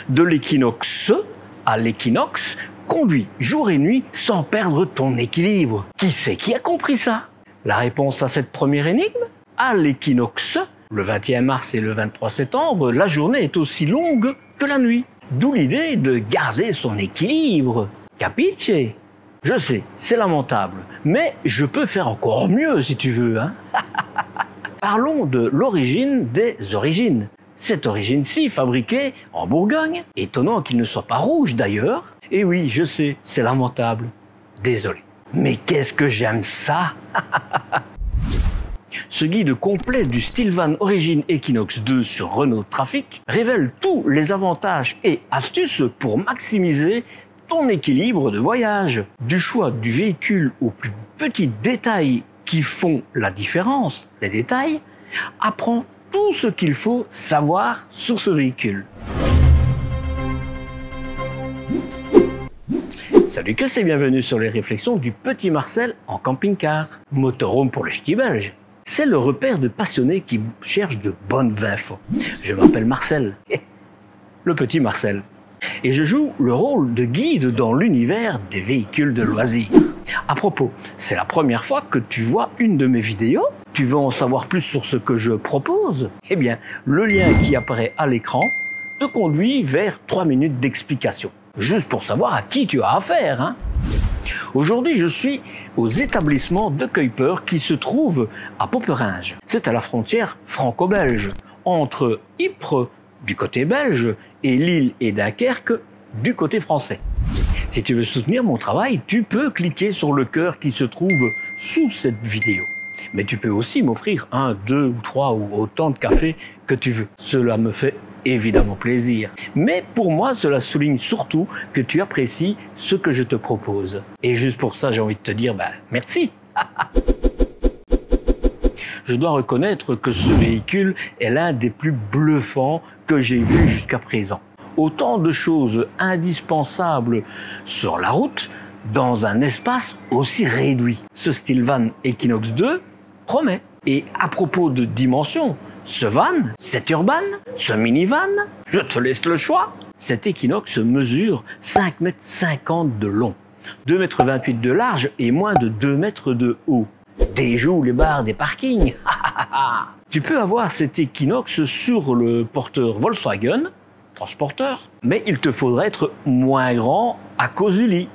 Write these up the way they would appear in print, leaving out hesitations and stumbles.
De l'équinoxe à l'équinoxe, conduis jour et nuit sans perdre ton équilibre. Qui c'est qui a compris ça? La réponse à cette première énigme? À l'équinoxe, le 21 mars et le 23 septembre, la journée est aussi longue que la nuit. D'où l'idée de garder son équilibre. Capiche? Je sais, c'est lamentable, mais je peux faire encore mieux si tu veux, hein. Parlons de l'origine des origines. Cette origine-ci, fabriquée en Bourgogne, étonnant qu'il ne soit pas rouge d'ailleurs. Et oui, je sais, c'est lamentable. Désolé. Mais qu'est-ce que j'aime ça! Ce guide complet du Stillvan Origin Equinox 2 sur Renault Trafic révèle tous les avantages et astuces pour maximiser ton équilibre de voyage. Du choix du véhicule aux plus petits détails qui font la différence, les détails, apprends tout ce qu'il faut savoir sur ce véhicule. Salut que c'est, bienvenue sur les réflexions du petit Marcel en camping-car. Motorhome pour le ch'ti belge. C'est le repère de passionnés qui cherchent de bonnes infos. Je m'appelle Marcel, le petit Marcel, et je joue le rôle de guide dans l'univers des véhicules de loisirs. À propos, c'est la première fois que tu vois une de mes vidéos? Tu veux en savoir plus sur ce que je propose? Eh bien, le lien qui apparaît à l'écran te conduit vers 3 minutes d'explication. Juste pour savoir à qui tu as affaire, hein. Aujourd'hui, je suis aux établissements de Kuiper qui se trouvent à Poperinge. C'est à la frontière franco-belge, entre Ypres du côté belge et Lille et Dunkerque du côté français. Si tu veux soutenir mon travail, tu peux cliquer sur le cœur qui se trouve sous cette vidéo. Mais tu peux aussi m'offrir 1, 2 ou 3 ou autant de cafés que tu veux. Cela me fait évidemment plaisir. Mais pour moi, cela souligne surtout que tu apprécies ce que je te propose. Et juste pour ça, j'ai envie de te dire, merci. Je dois reconnaître que ce véhicule est l'un des plus bluffants que j'ai vu jusqu'à présent. Autant de choses indispensables sur la route dans un espace aussi réduit. Ce Stillvan Equinox 2 promet. Et à propos de dimension, ce van, cet urban, ce minivan, je te laisse le choix. Cet Equinox mesure 5,50 m de long, 2,28 m de large et moins de 2 mètres de haut. Déjoue les barres des parkings. Tu peux avoir cet Equinox sur le porteur Volkswagen, transporteur, mais il te faudrait être moins grand à cause du lit.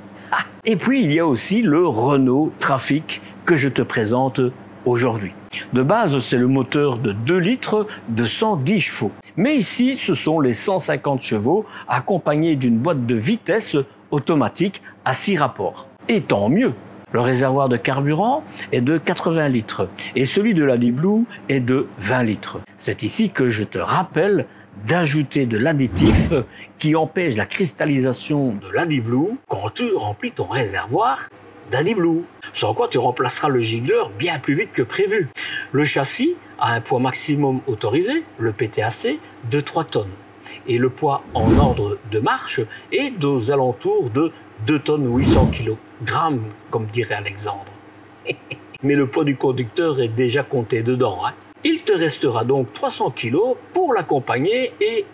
Et puis il y a aussi le Renault Trafic que je te présente aujourd'hui. De base, c'est le moteur de 2 litres de 110 chevaux. Mais ici, ce sont les 150 chevaux accompagnés d'une boîte de vitesse automatique à 6 rapports. Et tant mieux. Le réservoir de carburant est de 80 litres et celui de la Blue est de 20 litres. C'est ici que je te rappelle d'ajouter de l'additif qui empêche la cristallisation de l'AdiBlue quand tu remplis ton réservoir d'AdiBlue. Sans quoi tu remplaceras le giggler bien plus vite que prévu. Le châssis a un poids maximum autorisé, le PTAC, de 3 tonnes. Et le poids en ordre de marche est aux alentours de 2 tonnes 800 kg, comme dirait Alexandre. Mais le poids du conducteur est déjà compté dedans, hein. Il te restera donc 300 kg pour l'accompagner et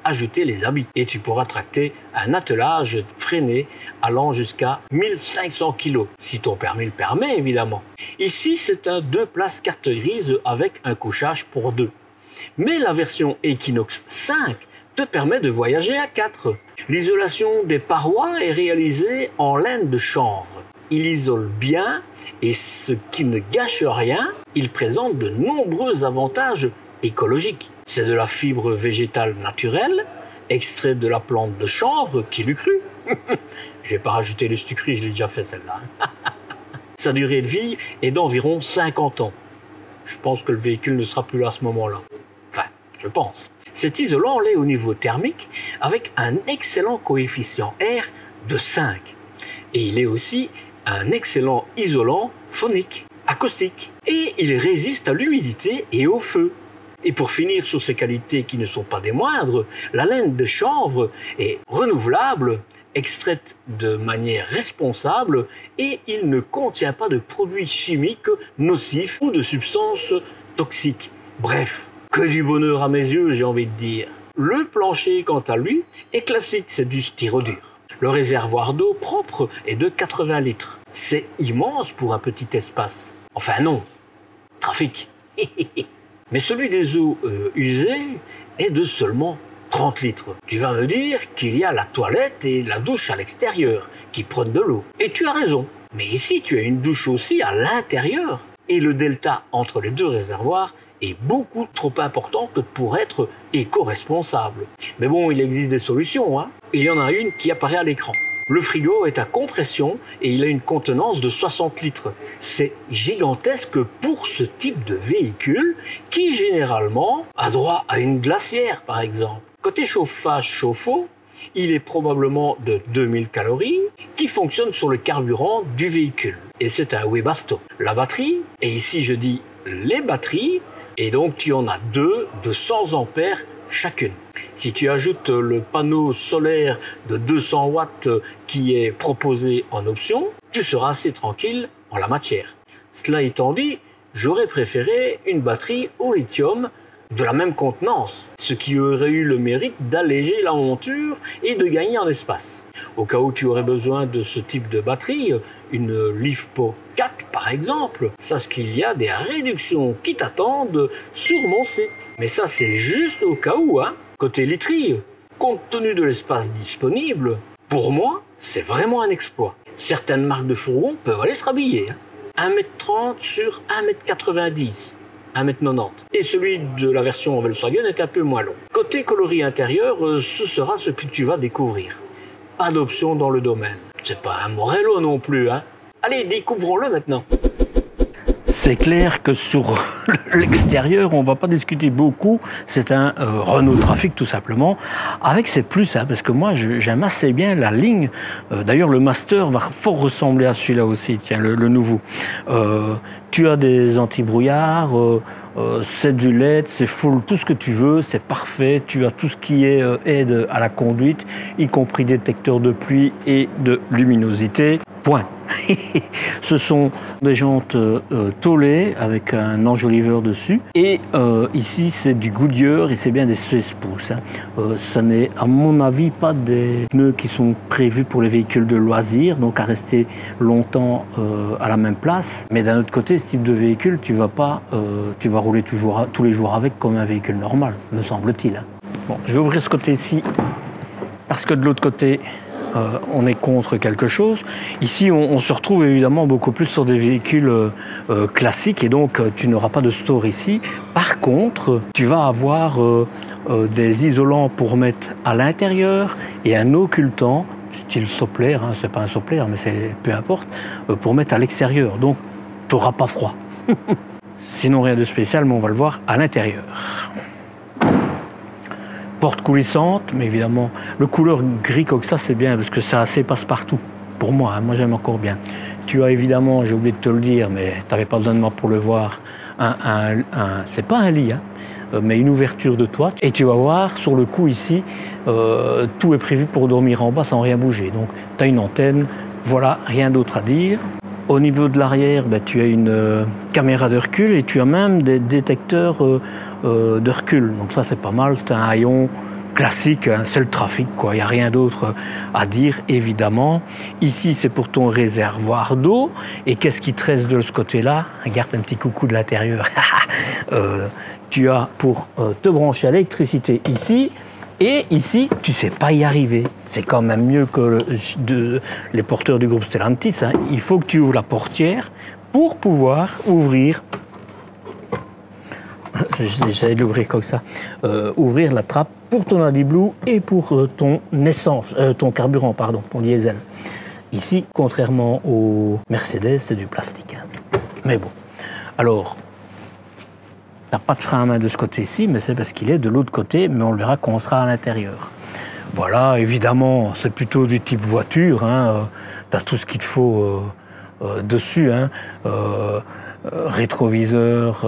ajouter les habits. Et tu pourras tracter un attelage freiné allant jusqu'à 1500 kg, si ton permis le permet évidemment. Ici, c'est un 2 places carte grise avec un couchage pour 2. Mais la version Equinox 5 te permet de voyager à 4. L'isolation des parois est réalisée en laine de chanvre. Il isole bien et ce qui ne gâche rien, il présente de nombreux avantages écologiques. C'est de la fibre végétale naturelle, extraite de la plante de chanvre, qui l'eût cru. Je vais pas rajouter le sucré, je l'ai déjà fait celle-là. Sa durée de vie est d'environ 50 ans. Je pense que le véhicule ne sera plus là à ce moment-là. Enfin, je pense. Cet isolant l'est au niveau thermique avec un excellent coefficient R de 5. Et il est aussi un excellent isolant phonique, acoustique. Et il résiste à l'humidité et au feu. Et pour finir sur ses qualités qui ne sont pas des moindres, la laine de chanvre est renouvelable, extraite de manière responsable et il ne contient pas de produits chimiques nocifs ou de substances toxiques. Bref, que du bonheur à mes yeux, j'ai envie de dire. Le plancher, quant à lui, est classique, c'est du styrodure. Le réservoir d'eau propre est de 80 litres. C'est immense pour un petit espace. Enfin non, trafic. Mais celui des eaux usées est de seulement 30 litres. Tu vas me dire qu'il y a la toilette et la douche à l'extérieur qui prennent de l'eau. Et tu as raison. Mais ici, tu as une douche aussi à l'intérieur. Et le delta entre les deux réservoirs est beaucoup trop important que pour être éco-responsable. Mais bon, il existe des solutions, hein. Il y en a une qui apparaît à l'écran. Le frigo est à compression et il a une contenance de 60 litres. C'est gigantesque pour ce type de véhicule qui, généralement, a droit à une glacière, par exemple. Côté chauffage chauffe-eau, il est probablement de 2000 calories qui fonctionne sur le carburant du véhicule. Et c'est un Webasto. La batterie, et ici je dis les batteries, et donc tu en as deux de 100 ampères chacune. Si tu ajoutes le panneau solaire de 200 watts qui est proposé en option, tu seras assez tranquille en la matière. Cela étant dit, j'aurais préféré une batterie au lithium de la même contenance, ce qui aurait eu le mérite d'alléger la monture et de gagner en espace. Au cas où tu aurais besoin de ce type de batterie, une LiFePO 4 par exemple, sache qu'il y a des réductions qui t'attendent sur mon site. Mais ça c'est juste au cas où, hein. Côté literie, compte tenu de l'espace disponible, pour moi c'est vraiment un exploit. Certaines marques de fourgons peuvent aller se rhabiller, hein. 1m30 sur 1m90. 1m90. Et celui de la version Volkswagen est un peu moins long. Côté coloris intérieur, ce sera ce que tu vas découvrir. Pas d'option dans le domaine. C'est pas un Morello non plus, hein. Allez, découvrons-le maintenant. C'est clair que sur l'extérieur, on ne va pas discuter beaucoup. C'est un Renault Trafic tout simplement. Avec ses plus, hein, parce que moi j'aime assez bien la ligne. D'ailleurs, le Master va fort ressembler à celui-là aussi, tiens, le nouveau. Tu as des anti-brouillards, c'est du LED, c'est full, tout ce que tu veux, c'est parfait. Tu as tout ce qui est aide à la conduite, y compris détecteur de pluie et de luminosité. Point. Ce sont des jantes tôlées avec un enjoliveur dessus. Et ici, c'est du Goodyear et c'est bien des 16 pouces. Hein. Ça n'est, à mon avis, pas des pneus qui sont prévus pour les véhicules de loisirs, donc à rester longtemps à la même place. Mais d'un autre côté, ce type de véhicule, tu vas rouler tous les jours avec comme un véhicule normal, me semble-t-il. Hein. Bon, je vais ouvrir ce côté-ci parce que de l'autre côté, on est contre quelque chose. Ici, on se retrouve évidemment beaucoup plus sur des véhicules classiques et donc tu n'auras pas de store ici. Par contre, tu vas avoir des isolants pour mettre à l'intérieur et un occultant, style Soppler, hein, c'est pas un Soppler, mais c'est peu importe, pour mettre à l'extérieur. Donc, tu n'auras pas froid. Sinon, rien de spécial, mais on va le voir à l'intérieur. Porte coulissante, mais évidemment, le couleur gris comme ça, c'est bien, parce que c'est assez passe-partout. Pour moi, hein, moi j'aime encore bien. Tu as évidemment, j'ai oublié de te le dire, mais tu n'avais pas besoin de moi pour le voir, c'est pas un lit, hein, mais une ouverture de toit. Et tu vas voir, sur le coup ici, tout est prévu pour dormir en bas sans rien bouger. Donc, tu as une antenne, voilà, rien d'autre à dire. Au niveau de l'arrière, ben, tu as une caméra de recul et tu as même des détecteurs de recul. Donc ça, c'est pas mal. C'est un haillon classique, hein, c'est le Trafic, quoi. Il n'y a rien d'autre à dire, évidemment. Ici, c'est pour ton réservoir d'eau. Et qu'est-ce qui te reste de ce côté-là? Regarde un petit coucou de l'intérieur. Tu as pour te brancher à l'électricité ici. Et ici, tu ne sais pas y arriver. C'est quand même mieux que les porteurs du groupe Stellantis. Hein. Il faut que tu ouvres la portière pour pouvoir ouvrir. J'essaie de l'ouvrir comme ça. Ouvrir la trappe pour ton AdBlue et pour ton essence, ton carburant, pardon, ton diesel. Ici, contrairement au Mercedes, c'est du plastique. Hein. Mais bon. Alors. Tu n'as pas de frein à main de ce côté-ci, mais c'est parce qu'il est de l'autre côté, mais on le verra quand on sera à l'intérieur. Voilà, évidemment, c'est plutôt du type voiture, hein, tu as tout ce qu'il te faut dessus, hein, rétroviseur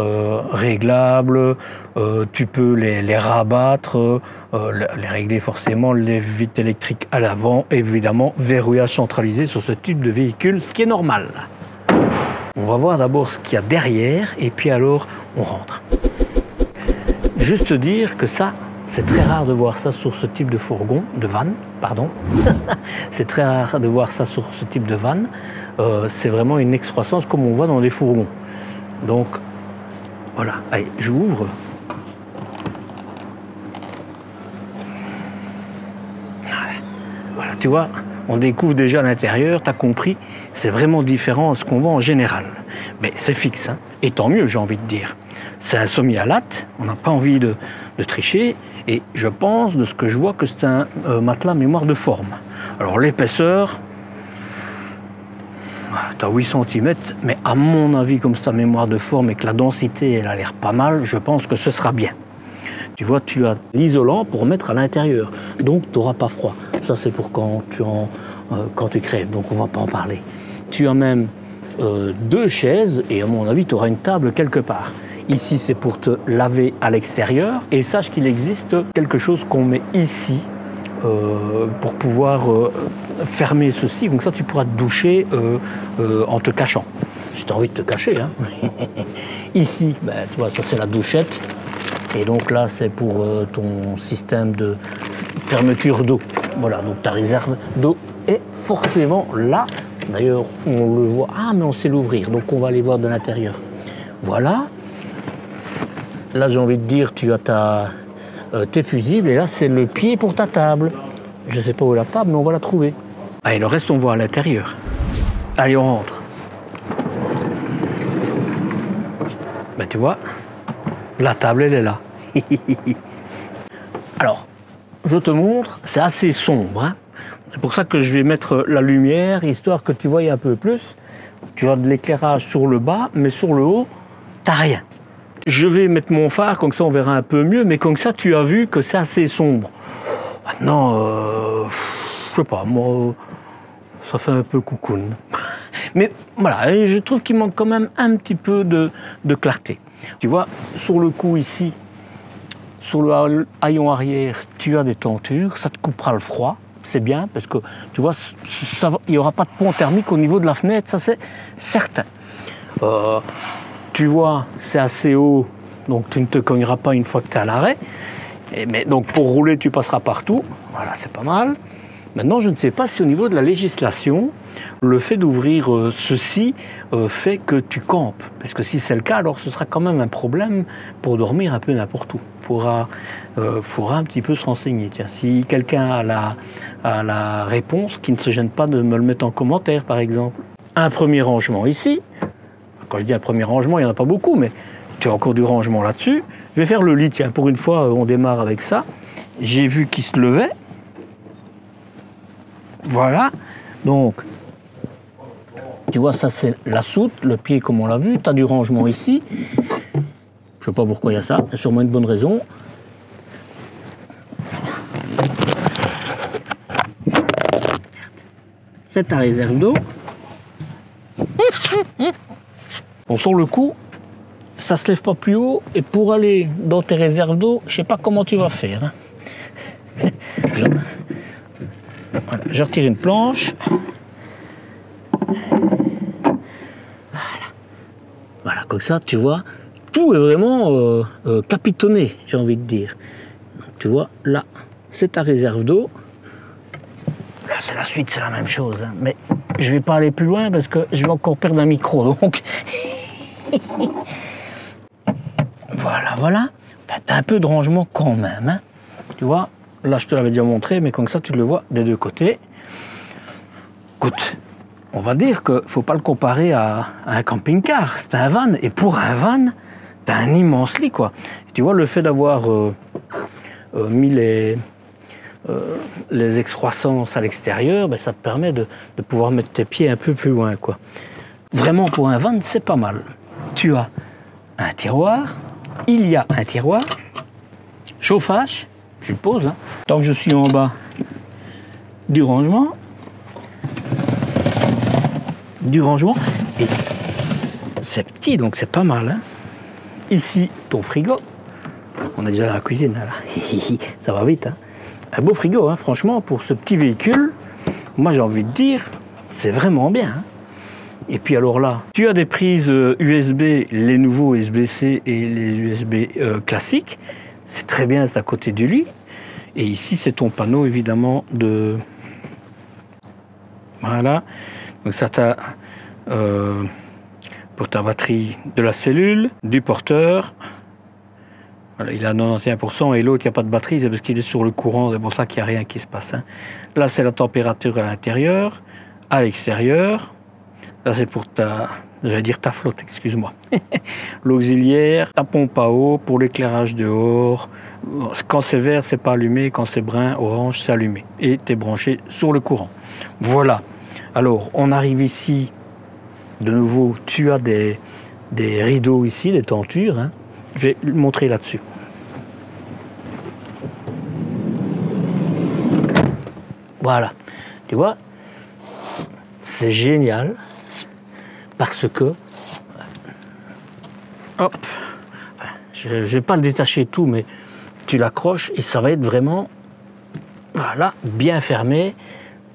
réglable, tu peux les rabattre, les régler forcément, les vitres électriques à l'avant, évidemment, verrouillage centralisé sur ce type de véhicule, ce qui est normal. On va voir d'abord ce qu'il y a derrière et puis alors on rentre. Juste dire que ça, C'est très rare de voir ça sur ce type de fourgon, de van, pardon. C'est très rare de voir ça sur ce type de van. C'est vraiment une excroissance comme on voit dans des fourgons. Donc, voilà. Allez, j'ouvre. Voilà, tu vois, on découvre déjà l'intérieur, tu as compris, c'est vraiment différent de ce qu'on voit en général. Mais c'est fixe, hein. Et tant mieux, j'ai envie de dire. C'est un semi-latte, on n'a pas envie de tricher, et je pense, de ce que je vois, que c'est un matelas mémoire de forme. Alors l'épaisseur, tu as 8 cm, mais à mon avis, comme c'est un mémoire de forme et que la densité, elle a l'air pas mal, je pense que ce sera bien. Tu vois, tu as l'isolant pour mettre à l'intérieur, donc tu n'auras pas froid. Ça, c'est pour quand tu crèves, donc on ne va pas en parler. Tu as même 2 chaises, et à mon avis, tu auras une table quelque part. Ici, c'est pour te laver à l'extérieur, et sache qu'il existe quelque chose qu'on met ici, pour pouvoir fermer ceci, donc ça, tu pourras te doucher en te cachant. Si tu as envie de te cacher, hein. Ici, ben, tu vois, ça c'est la douchette. Et donc là, c'est pour ton système de fermeture d'eau. Voilà, donc ta réserve d'eau est forcément là. D'ailleurs, on le voit. Ah, mais on sait l'ouvrir, donc on va aller voir de l'intérieur. Voilà. Là, j'ai envie de dire, tu as tes fusibles, et là, c'est le pied pour ta table. Je ne sais pas où est la table, mais on va la trouver. Allez, le reste, on voit à l'intérieur. Allez, on rentre. Ben, tu vois, la table, elle est là. Alors, je te montre, c'est assez sombre, hein. C'est pour ça que je vais mettre la lumière, histoire que tu voyes un peu plus. Tu as de l'éclairage sur le bas, mais sur le haut, tu n'as rien. Je vais mettre mon phare, comme ça on verra un peu mieux, mais comme ça tu as vu que c'est assez sombre. Maintenant, je sais pas, moi, ça fait un peu coucoune. Mais voilà, je trouve qu'il manque quand même un petit peu de clarté. Tu vois, sur le cou ici, sur le haillon arrière, tu as des tentures, ça te coupera le froid, c'est bien, parce que tu vois, il n'y aura pas de pont thermique au niveau de la fenêtre, ça c'est certain. Tu vois, c'est assez haut, donc tu ne te cogneras pas une fois que tu es à l'arrêt. Mais donc pour rouler, tu passeras partout, voilà, c'est pas mal. Maintenant, je ne sais pas si au niveau de la législation, le fait d'ouvrir ceci fait que tu campes. Parce que si c'est le cas, alors ce sera quand même un problème pour dormir un peu n'importe où. Il faudra un petit peu se renseigner. Tiens, si quelqu'un a la réponse, qui ne se gêne pas de me le mettre en commentaire, par exemple. Un premier rangement ici. Quand je dis un premier rangement, il n'y en a pas beaucoup, mais tu as encore du rangement là-dessus. Je vais faire le lit, tiens, pour une fois, on démarre avec ça. J'ai vu qu'il se levait. Voilà, donc, tu vois, ça c'est la soute, le pied comme on l'a vu, tu as du rangement ici. Je ne sais pas pourquoi il y a ça, il y a sûrement une bonne raison. C'est ta réserve d'eau. Bon, sur le coup, ça ne se lève pas plus haut, et pour aller dans tes réserves d'eau, je ne sais pas comment tu vas faire. Hein. Voilà, je retire une planche. Voilà, comme ça, tu vois, tout est vraiment capitonné, j'ai envie de dire. Donc, tu vois, là, c'est ta réserve d'eau. Là, c'est la suite, c'est la même chose. Hein. Mais je ne vais pas aller plus loin parce que je vais encore perdre un micro. Donc, voilà, voilà. Enfin, tu as un peu de rangement quand même. Hein. Tu vois. Là, je te l'avais déjà montré, mais comme ça, tu le vois des deux côtés. Écoute, on va dire qu'il ne faut pas le comparer à un camping-car. C'est un van. Et pour un van, tu as un immense lit, quoi. Et tu vois, le fait d'avoir mis les excroissances à l'extérieur, ben, ça te permet de pouvoir mettre tes pieds un peu plus loin, quoi. Vraiment, pour un van, c'est pas mal. Tu as un tiroir. Il y a un tiroir. Chauffage. Je suppose, hein. Tant que je suis en bas du rangement, et c'est petit, donc c'est pas mal. Hein. Ici, ton frigo, on est déjà dans la cuisine, là. Ça va vite. Hein. Un beau frigo, hein, franchement, pour ce petit véhicule, moi j'ai envie de dire, c'est vraiment bien. Hein. Et puis alors là, tu as des prises USB, les nouveaux USB-C et les USB classiques. c'est très bien, c'est à côté du lit. Et ici, c'est ton panneau, évidemment, de... Voilà. Donc ça t'a... pour ta batterie de la cellule, du porteur. Voilà, il est à 91% et l'autre, il n'y a pas de batterie, c'est parce qu'il est sur le courant, c'est pour ça qu'il n'y a rien qui se passe. Hein. Là, c'est la température à l'intérieur, à l'extérieur. Là, c'est pour ta... J'allais dire ta flotte, excuse-moi. L'auxiliaire, ta pompe à eau pour l'éclairage dehors. Quand c'est vert, c'est pas allumé. Quand c'est brun, orange, c'est allumé. Et tu es branché sur le courant. Voilà. Alors, on arrive ici. De nouveau, tu as des rideaux ici, des tentures. Hein. Je vais le montrer là-dessus. Voilà. Tu vois, c'est génial. Parce que, hop, je ne vais pas le détacher tout, mais tu l'accroches et ça va être vraiment, voilà, bien fermé.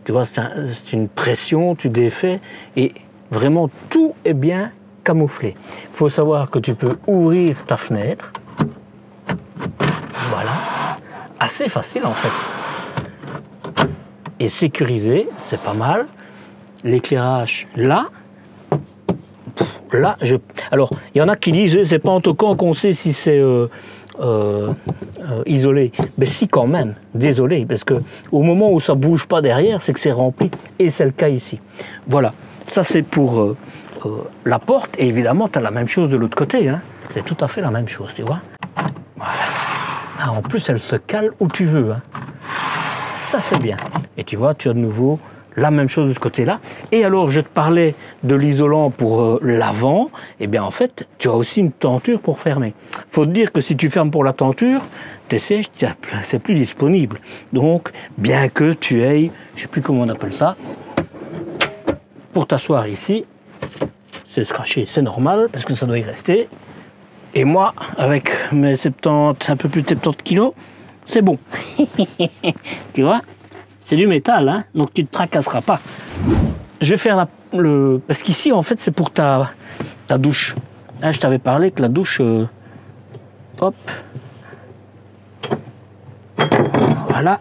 Tu vois, c'est une pression, tu défais et vraiment tout est bien camouflé. Il faut savoir que tu peux ouvrir ta fenêtre. Voilà, assez facile en fait. Et sécurisé, c'est pas mal. L'éclairage là. Là, alors, il y en a qui disent c'est pas en toquant qu'on sait si c'est isolé. Mais si, quand même, désolé, parce que au moment où ça bouge pas derrière, c'est que c'est rempli, et c'est le cas ici. Voilà, ça c'est pour la porte, et évidemment, tu as la même chose de l'autre côté. Hein. C'est tout à fait la même chose, tu vois. Voilà. Ah, en plus, elle se cale où tu veux. Hein. Ça, c'est bien. Et tu vois, tu as de nouveau la même chose de ce côté-là. Et alors, je te parlais de l'isolant pour l'avant. Eh bien, en fait, tu as aussi une tenture pour fermer. Il faut te dire que si tu fermes pour la tenture, tes sièges, c'est plus disponible. Donc, bien que tu aies, je ne sais plus comment on appelle ça, pour t'asseoir ici, c'est scratché, c'est normal, parce que ça doit y rester. Et moi, avec mes 70, un peu plus de 70 kilos, c'est bon. Tu vois ? C'est du métal, hein, donc tu ne te tracasseras pas. Je vais faire parce qu'ici, en fait, c'est pour ta douche. Là, je t'avais parlé que la douche... hop. Voilà.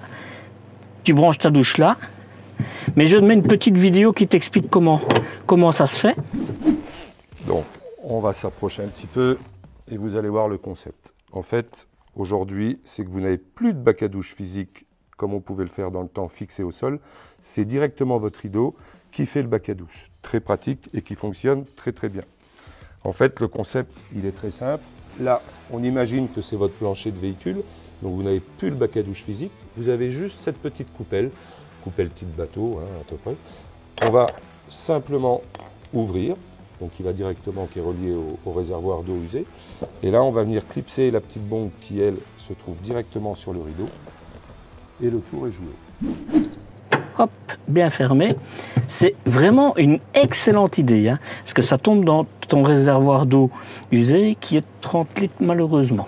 Tu branches ta douche là. Mais je te mets une petite vidéo qui t'explique comment ça se fait. Donc, on va s'approcher un petit peu et vous allez voir le concept. En fait, aujourd'hui, c'est que vous n'avez plus de bac à douche physique comme on pouvait le faire dans le temps, fixé au sol. C'est directement votre rideau qui fait le bac à douche. Très pratique et qui fonctionne très très bien. En fait, le concept, il est très simple. Là, on imagine que c'est votre plancher de véhicule, donc vous n'avez plus le bac à douche physique. Vous avez juste cette petite coupelle type bateau, hein, à peu près. On va simplement ouvrir, donc il va directement, qui est relié au réservoir d'eau usée. Et là, on va venir clipser la petite bombe qui, elle, se trouve directement sur le rideau. Et le tour est joué. Hop, bien fermé. C'est vraiment une excellente idée, hein, parce que ça tombe dans ton réservoir d'eau usée qui est 30 litres malheureusement.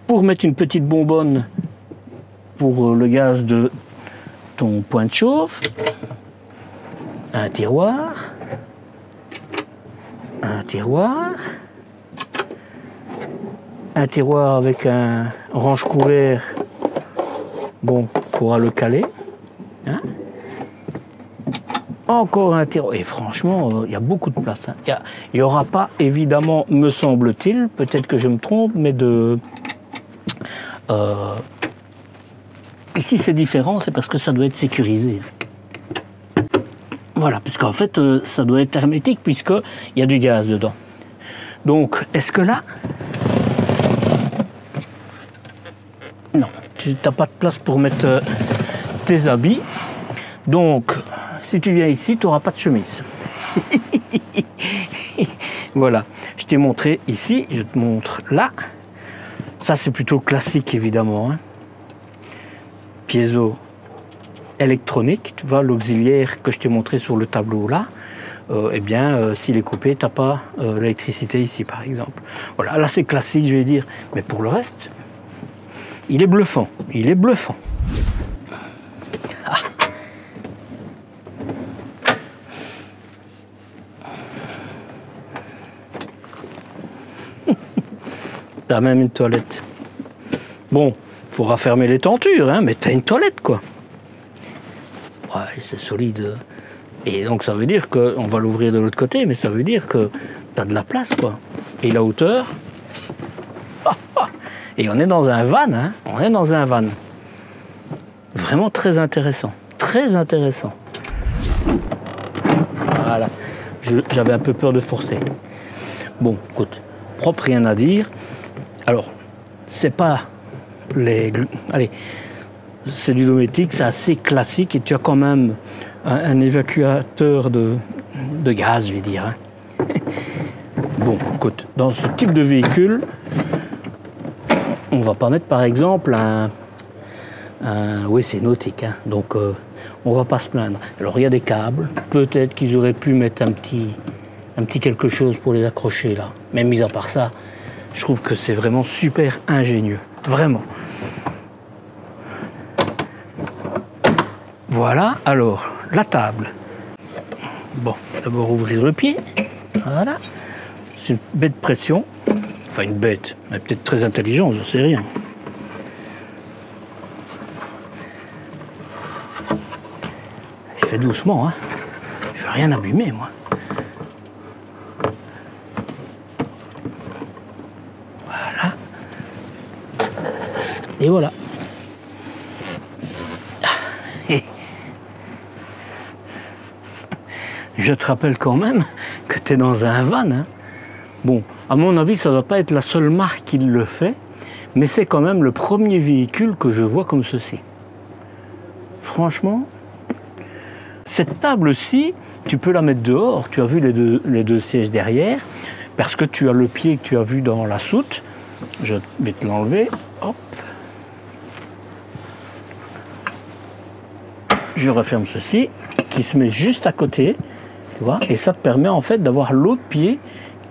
Pour mettre une petite bonbonne pour le gaz de ton point de chauffe, un tiroir, un tiroir avec un range couvert. Bon, il faudra le caler. Hein. Encore un tiroir. Et franchement, il y a beaucoup de place. Hein. Il n'y aura pas, évidemment, me semble-t-il, peut-être que je me trompe, mais ici, c'est différent, c'est parce que ça doit être sécurisé. Voilà, puisqu'en fait, ça doit être hermétique, puisqu'il y a du gaz dedans. Donc, est-ce que là... Non, tu n'as pas de place pour mettre tes habits. Donc, si tu viens ici, tu n'auras pas de chemise. Voilà, je t'ai montré ici, je te montre là. Ça, c'est plutôt classique, évidemment. Hein. Piezo électronique, tu vois, l'auxiliaire que je t'ai montré sur le tableau là. Eh bien, s'il est coupé, tu n'as pas l'électricité ici, par exemple. Voilà, là, c'est classique, je vais dire. Mais pour le reste... Il est bluffant, il est bluffant. Ah. T'as même une toilette. Bon, il faudra fermer les tentures, hein, mais t'as une toilette, quoi. Ouais, c'est solide. Et donc ça veut dire qu'on va l'ouvrir de l'autre côté, mais ça veut dire que t'as de la place, quoi. Et la hauteur. Et on est dans un van, hein. On est dans un van. Vraiment très intéressant. Très intéressant. Voilà. J'avais un peu peur de forcer. Bon, écoute, propre, rien à dire. Alors, c'est pas les... Allez, c'est du domotique, c'est assez classique et tu as quand même un évacuateur de gaz, je vais dire. Hein. Bon, écoute, dans ce type de véhicule, on va pas mettre par exemple oui, c'est nautique, hein, donc on va pas se plaindre. Alors il y a des câbles, peut-être qu'ils auraient pu mettre un petit quelque chose pour les accrocher là. Mais mis à part ça, je trouve que c'est vraiment super ingénieux, vraiment. Voilà, alors, la table. Bon, d'abord ouvrir le pied, voilà. C'est une bête de pression, enfin une bête, mais peut-être très intelligente, je sais rien. Je fais doucement, hein. Je vais rien abîmer, moi. Voilà. Et voilà. Je te rappelle quand même que tu es dans un van. Hein. Bon, à mon avis, ça ne va pas être la seule marque qui le fait, mais c'est quand même le premier véhicule que je vois comme ceci. Franchement, cette table-ci, tu peux la mettre dehors. Tu as vu les deux sièges derrière, parce que tu as le pied que tu as vu dans la soute. Je vais te l'enlever. Hop. Je referme ceci, qui se met juste à côté. Tu vois, et ça te permet en fait d'avoir l'autre pied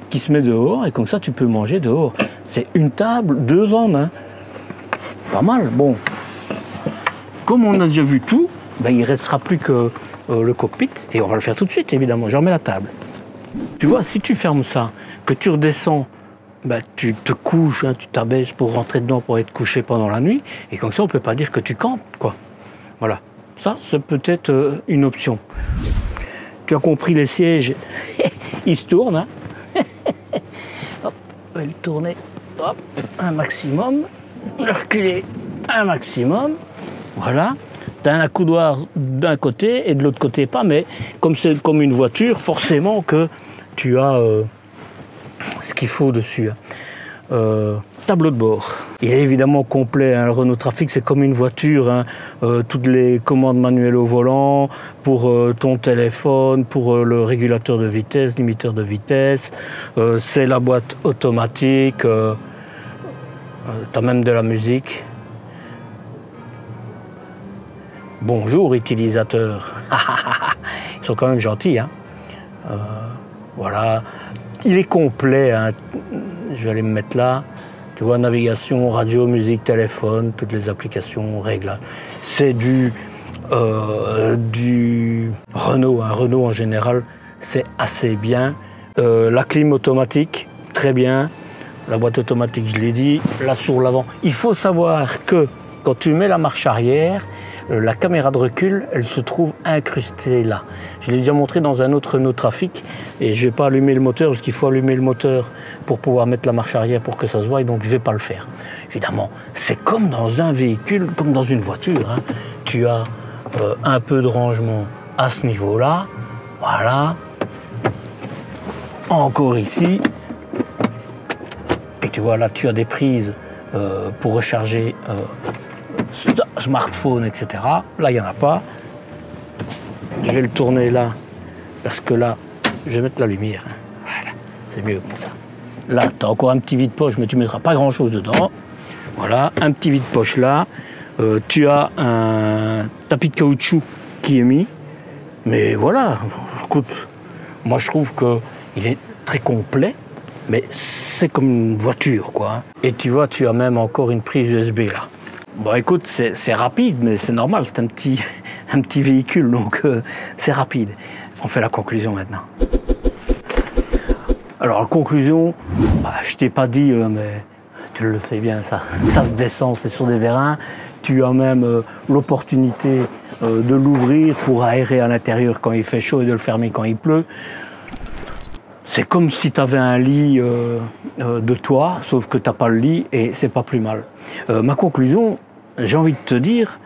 qui se met dehors, et comme ça tu peux manger dehors. C'est une table, 2 en 1. Pas mal. Bon, comme on a déjà vu tout, ben, il ne restera plus que le cockpit, et on va le faire tout de suite évidemment. Je remets la table. Tu vois, si tu fermes ça, que tu redescends, ben, tu te couches, hein, tu t'abaisses pour rentrer dedans pour être couché pendant la nuit, et comme ça on ne peut pas dire que tu campes, quoi. Voilà, ça c'est peut-être une option. Tu as compris, les sièges, ils se tournent. Hein. Hop, on va le tourner, hop, un maximum, le reculer un maximum. Voilà. Tu as un coudoir d'un côté et de l'autre côté pas, mais comme c'est comme une voiture, forcément que tu as ce qu'il faut dessus. Tableau de bord. Il est évidemment complet, hein. Le Renault Trafic, c'est comme une voiture, hein. Toutes les commandes manuelles au volant, pour ton téléphone, pour le régulateur de vitesse, limiteur de vitesse, c'est la boîte automatique, tu as même de la musique. Bonjour utilisateurs. Ils sont quand même gentils, hein. Voilà, il est complet, hein. Je vais aller me mettre là. Tu vois, navigation, radio, musique, téléphone, toutes les applications, réglages. C'est du Renault. Un Renault en général, c'est assez bien. La clim automatique, très bien. La boîte automatique, je l'ai dit. Là, sur l'avant, il faut savoir que quand tu mets la marche arrière, la caméra de recul, elle se trouve incrustée là. Je l'ai déjà montré dans un autre Renault Trafic et je ne vais pas allumer le moteur parce qu'il faut allumer le moteur pour pouvoir mettre la marche arrière pour que ça se voie, donc je ne vais pas le faire. Évidemment, c'est comme dans un véhicule, comme dans une voiture. Hein. Tu as un peu de rangement à ce niveau-là. Voilà. Encore ici. Et tu vois là, tu as des prises pour recharger smartphone, etc. Là, il n'y en a pas. Je vais le tourner là, parce que là, je vais mettre la lumière. Voilà, c'est mieux comme ça. Là, tu as encore un petit vide-poche, mais tu ne mettras pas grand-chose dedans. Voilà, un petit vide-poche là. Tu as un tapis de caoutchouc qui est mis. Mais voilà, écoute, moi je trouve qu'il est très complet, mais c'est comme une voiture, quoi. Et tu vois, tu as même encore une prise USB là. Bon, écoute, c'est rapide, mais c'est normal, c'est un petit véhicule, donc c'est rapide. On fait la conclusion maintenant. Alors, la conclusion, bah, je t'ai pas dit, mais tu le sais bien, ça se descend, c'est sur des vérins. Tu as même l'opportunité de l'ouvrir pour aérer à l'intérieur quand il fait chaud et de le fermer quand il pleut. C'est comme si tu avais un lit de toit, sauf que tu n'as pas le lit et c'est pas plus mal. Ma conclusion, j'ai envie de te dire,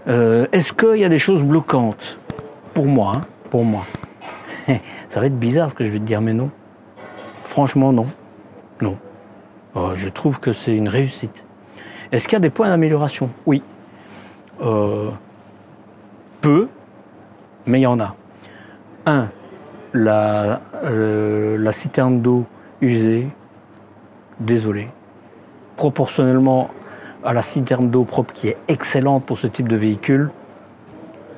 est-ce qu'il y a des choses bloquantes? Pour moi, hein, pour moi. Ça va être bizarre ce que je vais te dire, mais non. Franchement, non. Non. Je trouve que c'est une réussite. Est-ce qu'il y a des points d'amélioration? Oui. Peu, mais il y en a. Un, la citerne d'eau usée, désolé. Proportionnellement à la citerne d'eau propre qui est excellente pour ce type de véhicule,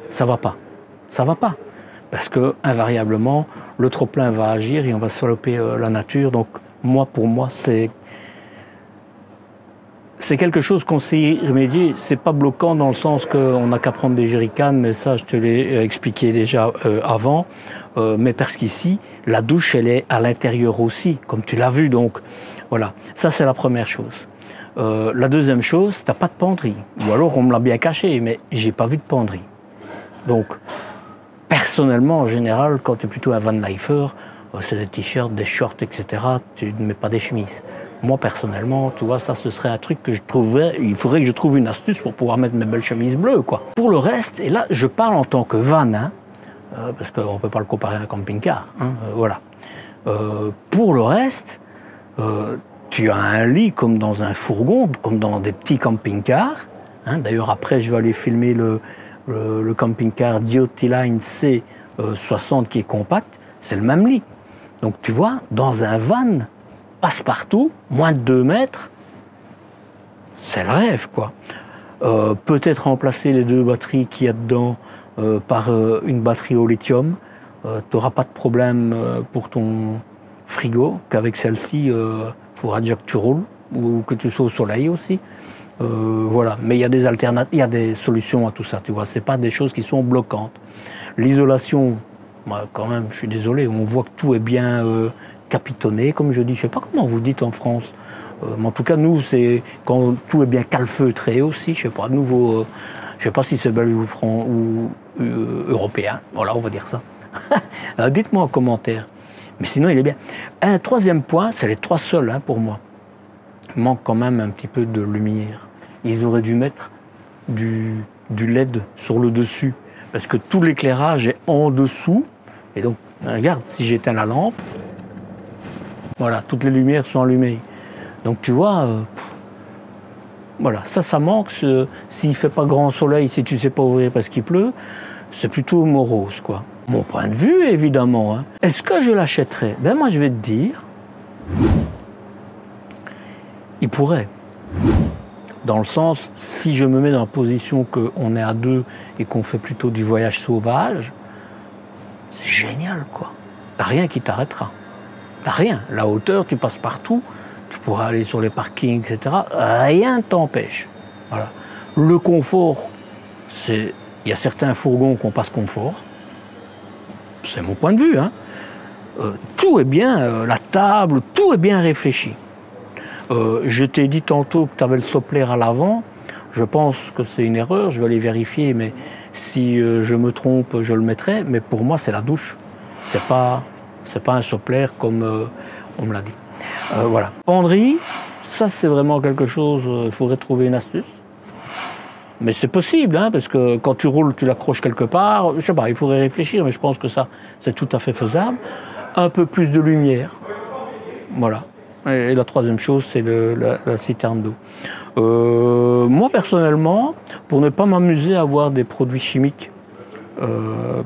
ça va pas. Ça va pas. Parce que, invariablement, le trop-plein va agir et on va saloper la nature. Donc, pour moi, c'est quelque chose qu'on sait y remédier. C'est pas bloquant dans le sens qu'on n'a qu'à prendre des jerrycans, mais ça, je te l'ai expliqué déjà avant. Mais parce qu'ici, la douche, elle est à l'intérieur aussi, comme tu l'as vu. Donc, voilà. Ça, c'est la première chose. La deuxième chose, t'as pas de penderie. Ou alors, on me l'a bien caché, mais j'ai pas vu de penderie. Donc, personnellement, en général, quand tu es plutôt un van lifer, c'est des t-shirts, des shorts, etc. Tu ne mets pas des chemises. Moi, personnellement, tu vois, ça, ce serait un truc que je trouverais... Il faudrait que je trouve une astuce pour pouvoir mettre mes belles chemises bleues, quoi. Pour le reste, et là, je parle en tant que van, hein, parce qu'on ne peut pas le comparer à un camping-car, hein, voilà. Pour le reste, tu as un lit comme dans un fourgon, comme dans des petits camping-cars. Hein. D'ailleurs, après, je vais aller filmer le camping-car Diotiline C60 qui est compact, c'est le même lit. Donc tu vois, dans un van, passe-partout, moins de 2 mètres, c'est le rêve, quoi. Peut-être remplacer les 2 batteries qu'il y a dedans par une batterie au lithium. Tu n'auras pas de problème pour ton frigo, qu'avec celle-ci, il faudra déjà que tu roules ou que tu sois au soleil aussi. Voilà, mais il y a des alternatives, il y a des solutions à tout ça, tu vois, c'est pas des choses qui sont bloquantes. L'isolation, moi, quand même, je suis désolé, on voit que tout est bien capitonné, comme je dis, je sais pas comment vous dites en France, mais en tout cas, nous, c'est quand tout est bien calfeutré aussi, je sais pas, nouveau, je sais pas si c'est belge ou européen, voilà, on va dire ça. Dites-moi en commentaire, mais sinon, il est bien. Un troisième point, c'est les 3 seuls, hein, pour moi. Il manque quand même un petit peu de lumière. Ils auraient dû mettre du LED sur le dessus, parce que tout l'éclairage est en dessous. Et donc, regarde, si j'éteins la lampe, voilà, toutes les lumières sont allumées. Donc tu vois, voilà, ça manque. S'il ne fait pas grand soleil, si tu ne sais pas ouvrir parce qu'il pleut, c'est plutôt morose, quoi. Mon point de vue, évidemment. Hein. Est-ce que je l'achèterais? Ben moi, je vais te dire... Il pourrait, dans le sens, si je me mets dans la position qu'on est à 2 et qu'on fait plutôt du voyage sauvage, c'est génial, quoi. T'as rien qui t'arrêtera. T'as rien. La hauteur, tu passes partout, tu pourras aller sur les parkings, etc. Rien ne t'empêche. Voilà. Le confort, il y a certains fourgons qui n'ont pas ce confort. C'est mon point de vue, hein. Tout est bien, la table, tout est bien réfléchi. Je t'ai dit tantôt que tu avais le soplair à l'avant. Je pense que c'est une erreur, je vais aller vérifier, mais si je me trompe, je le mettrai. Mais pour moi, c'est la douche. C'est pas un soplair comme on me l'a dit. Voilà. Penderie, ça c'est vraiment quelque chose, il faudrait trouver une astuce. Mais c'est possible, hein, parce que quand tu roules, tu l'accroches quelque part. Je sais pas, il faudrait réfléchir, mais je pense que ça, c'est tout à fait faisable. Un peu plus de lumière. Voilà. Et la troisième chose, c'est la citerne d'eau. Moi, personnellement, pour ne pas m'amuser à avoir des produits chimiques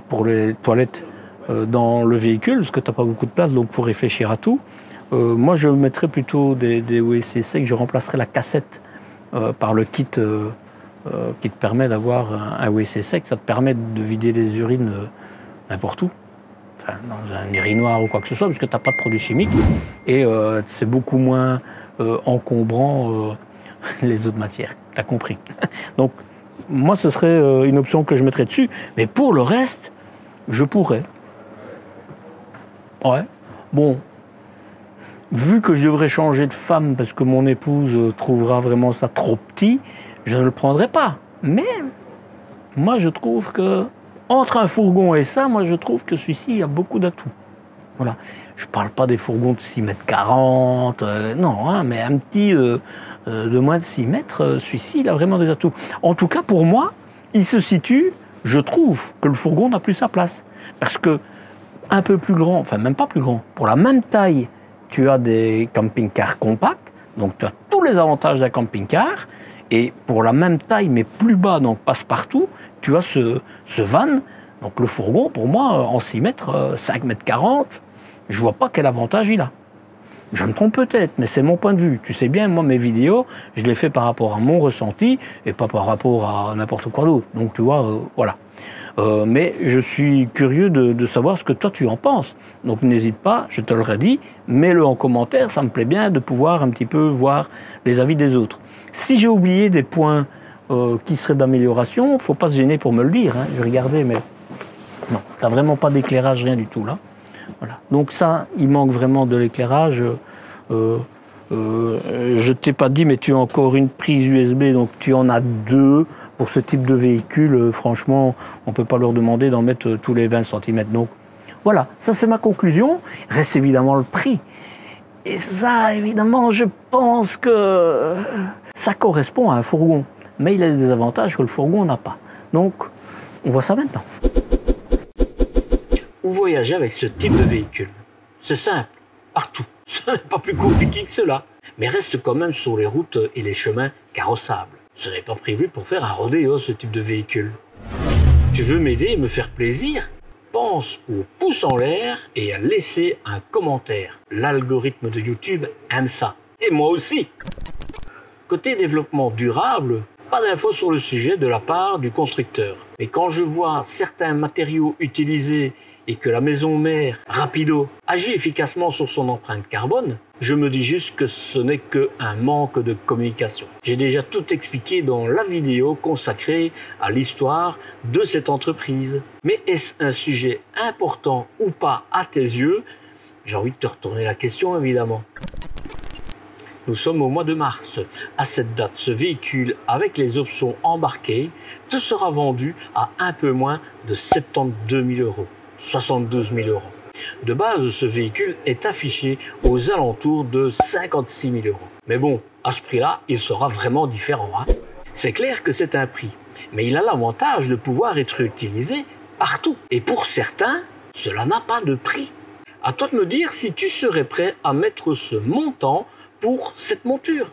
pour les toilettes dans le véhicule, parce que tu n'as pas beaucoup de place, donc il faut réfléchir à tout, moi, je mettrais plutôt des WC secs, je remplacerais la cassette par le kit qui te permet d'avoir un WC sec. Ça te permet de vider les urines n'importe où. Dans un urinoir ou quoi que ce soit, parce que tu n'as pas de produits chimiques et c'est beaucoup moins encombrant les autres matières. Tu as compris. Donc, moi, ce serait une option que je mettrais dessus, mais pour le reste, je pourrais. Ouais. Bon, vu que je devrais changer de femme parce que mon épouse trouvera vraiment ça trop petit, je ne le prendrai pas. Mais moi, je trouve que entre un fourgon et ça, moi, je trouve que celui-ci a beaucoup d'atouts. Voilà. Je ne parle pas des fourgons de 6,40 m, non, hein, mais un petit de moins de 6 mètres, celui-ci, il a vraiment des atouts. En tout cas, pour moi, il se situe, je trouve, que le fourgon n'a plus sa place. Parce que un peu plus grand, enfin même pas plus grand, pour la même taille, tu as des camping-cars compacts, donc tu as tous les avantages d'un camping-car, et pour la même taille, mais plus bas, donc passe-partout, tu as ce van. Donc le fourgon, pour moi, en 6 mètres, 5,40 m, je vois pas quel avantage il a. Je me trompe peut-être, mais c'est mon point de vue. Tu sais bien, moi, mes vidéos, je les fais par rapport à mon ressenti et pas par rapport à n'importe quoi d'autre. Donc, tu vois, voilà. Mais je suis curieux de savoir ce que toi, tu en penses. Donc, n'hésite pas, je te le redis, mets-le en commentaire. Ça me plaît bien de pouvoir un petit peu voir les avis des autres. Si j'ai oublié des points qui seraient d'amélioration, il ne faut pas se gêner pour me le dire. Hein. Je vais regarder, mais non, tu n'as vraiment pas d'éclairage, rien du tout là. Voilà. Donc ça, il manque vraiment de l'éclairage. Je t'ai pas dit, mais tu as encore une prise USB, donc tu en as 2 pour ce type de véhicule. Franchement, on ne peut pas leur demander d'en mettre tous les 20 cm. Donc voilà, ça c'est ma conclusion. Reste évidemment le prix. Et ça, évidemment, je pense que ça correspond à un fourgon. Mais il a des avantages que le fourgon n'a pas. Donc, on voit ça maintenant. Où voyager avec ce type de véhicule? C'est simple, partout. Ce n'est pas plus compliqué que cela. Mais reste quand même sur les routes et les chemins carrossables. Ce n'est pas prévu pour faire un rodéo, ce type de véhicule. Tu veux m'aider et me faire plaisir? Pense au pouce en l'air et à laisser un commentaire. L'algorithme de YouTube aime ça. Et moi aussi. Côté développement durable, pas d'infos sur le sujet de la part du constructeur. Mais quand je vois certains matériaux utilisés et que la maison mère, Rapido, agit efficacement sur son empreinte carbone, je me dis juste que ce n'est qu'un manque de communication. J'ai déjà tout expliqué dans la vidéo consacrée à l'histoire de cette entreprise. Mais est-ce un sujet important ou pas à tes yeux? J'ai envie de te retourner la question évidemment. Nous sommes au mois de mars. À cette date, ce véhicule, avec les options embarquées, te sera vendu à un peu moins de 72 000 €. 72 000 €. De base, ce véhicule est affiché aux alentours de 56 000 €. Mais bon, à ce prix-là, il sera vraiment différent. Hein. C'est clair que c'est un prix, mais il a l'avantage de pouvoir être utilisé partout. Et pour certains, cela n'a pas de prix. À toi de me dire si tu serais prêt à mettre ce montant pour cette monture.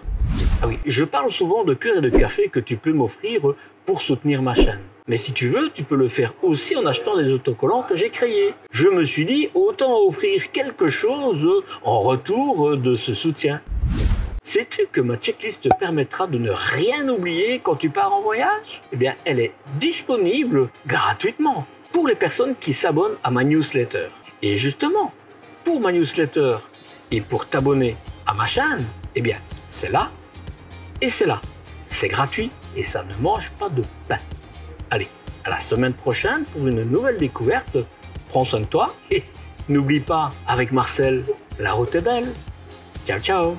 Ah oui, je parle souvent de cœur et de café que tu peux m'offrir pour soutenir ma chaîne. Mais si tu veux, tu peux le faire aussi en achetant des autocollants que j'ai créés. Je me suis dit, autant offrir quelque chose en retour de ce soutien. Sais-tu que ma checklist te permettra de ne rien oublier quand tu pars en voyage? Eh bien, elle est disponible gratuitement pour les personnes qui s'abonnent à ma newsletter. Et justement, pour ma newsletter et pour t'abonner à ma chaîne, eh bien, c'est là et c'est là. C'est gratuit et ça ne mange pas de pain. Allez, à la semaine prochaine pour une nouvelle découverte. Prends soin de toi et n'oublie pas, avec Marcel, la route est belle. Ciao, ciao.